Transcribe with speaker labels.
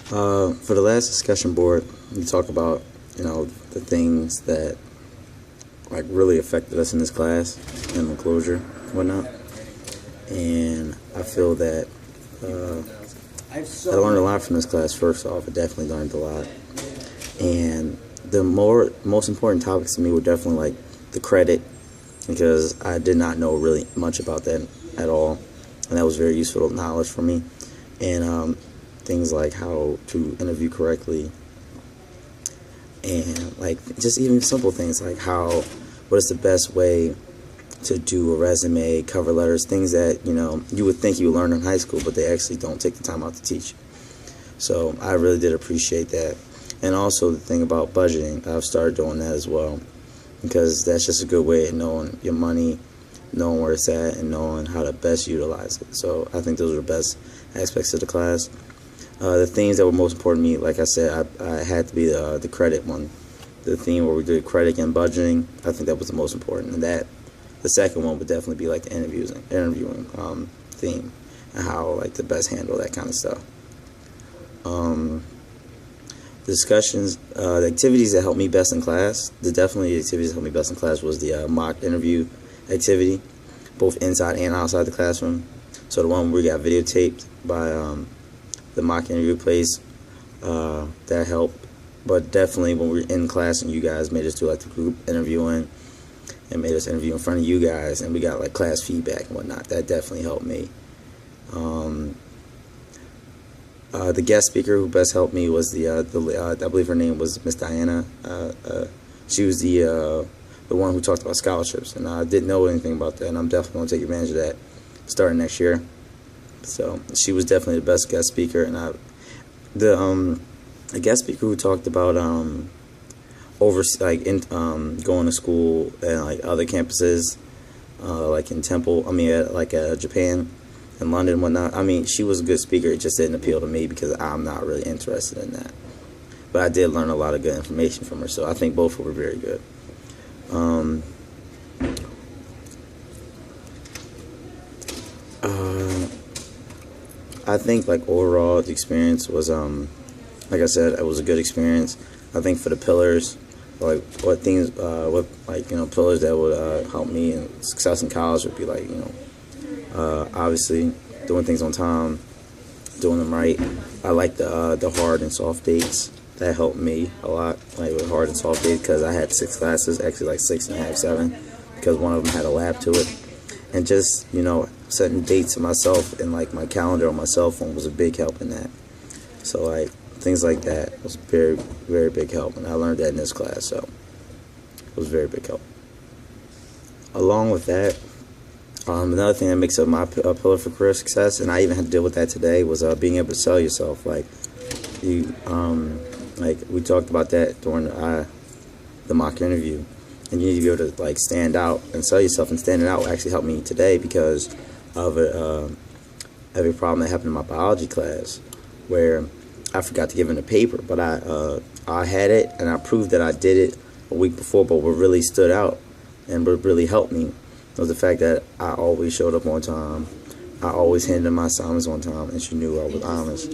Speaker 1: For the last discussion board, we talk about, the things that like really affected us in this class and the closure and whatnot. And I feel that I learned a lot from this class. First off, I definitely learned a lot. And the most important topics to me were definitely like the credit, because I did not know really much about that at all, and that was very useful knowledge for me. And things like how to interview correctly, and like just even simple things like what is the best way to do a resume, cover letters, things that you would think you would learn in high school, but they actually don't take the time out to teach. So I really did appreciate that. And also the thing about budgeting, I've started doing that as well, because that's just a good way of knowing your money, knowing where it's at, and knowing how to best utilize it. So I think those are the best aspects of the class. The themes that were most important to me, like I said, I had to be the credit one. The theme where we did credit and budgeting, I think that was the most important. And the second one would definitely be like the interviewing theme, and how like to best handle that kind of stuff. The discussions, the activities that helped me best in class, the activities that helped me best in class was the mock interview activity, both inside and outside the classroom. So the one where we got videotaped by the mock interview place, that helped. But definitely when we were in class and you guys made us do like the group interviewing and made us interview in front of you guys, and we got like class feedback and whatnot, that definitely helped me. The guest speaker who best helped me was I believe her name was Miss Diana. She was the one who talked about scholarships, and I didn't know anything about that, and I'm definitely going to take advantage of that starting next year. So she was definitely the best guest speaker. And the guest speaker who talked about going to school and like other campuses, like in Japan and London and whatnot. I mean, she was a good speaker. It just didn't appeal to me because I'm not really interested in that. But I did learn a lot of good information from her, so I think both were very good. I think like overall the experience was like I said, it was a good experience. I think for the pillars, like pillars that would help me in success in college would be like obviously doing things on time, doing them right. I like the hard and soft dates. That helped me a lot, like with hard and soft dates, because I had 6 classes, actually like 6.5, 7, because one of them had a lab to it. And just setting dates to myself and like my calendar on my cell phone was a big help in that. So like things like that was very, very big help, and I learned that in this class, so it was very big help. Along with that, another thing that makes up my pillar for career success, and I even had to deal with that today, was being able to sell yourself. Like we talked about that during the mock interview, and you need to be able to like stand out and sell yourself. And standing out actually helped me today because of every problem that happened in my biology class, where I forgot to give in a paper, but I had it, and I proved that I did it a week before. But what really stood out and what really helped me was the fact that I always showed up on time. I always handed my assignments on time, and she knew I was honest.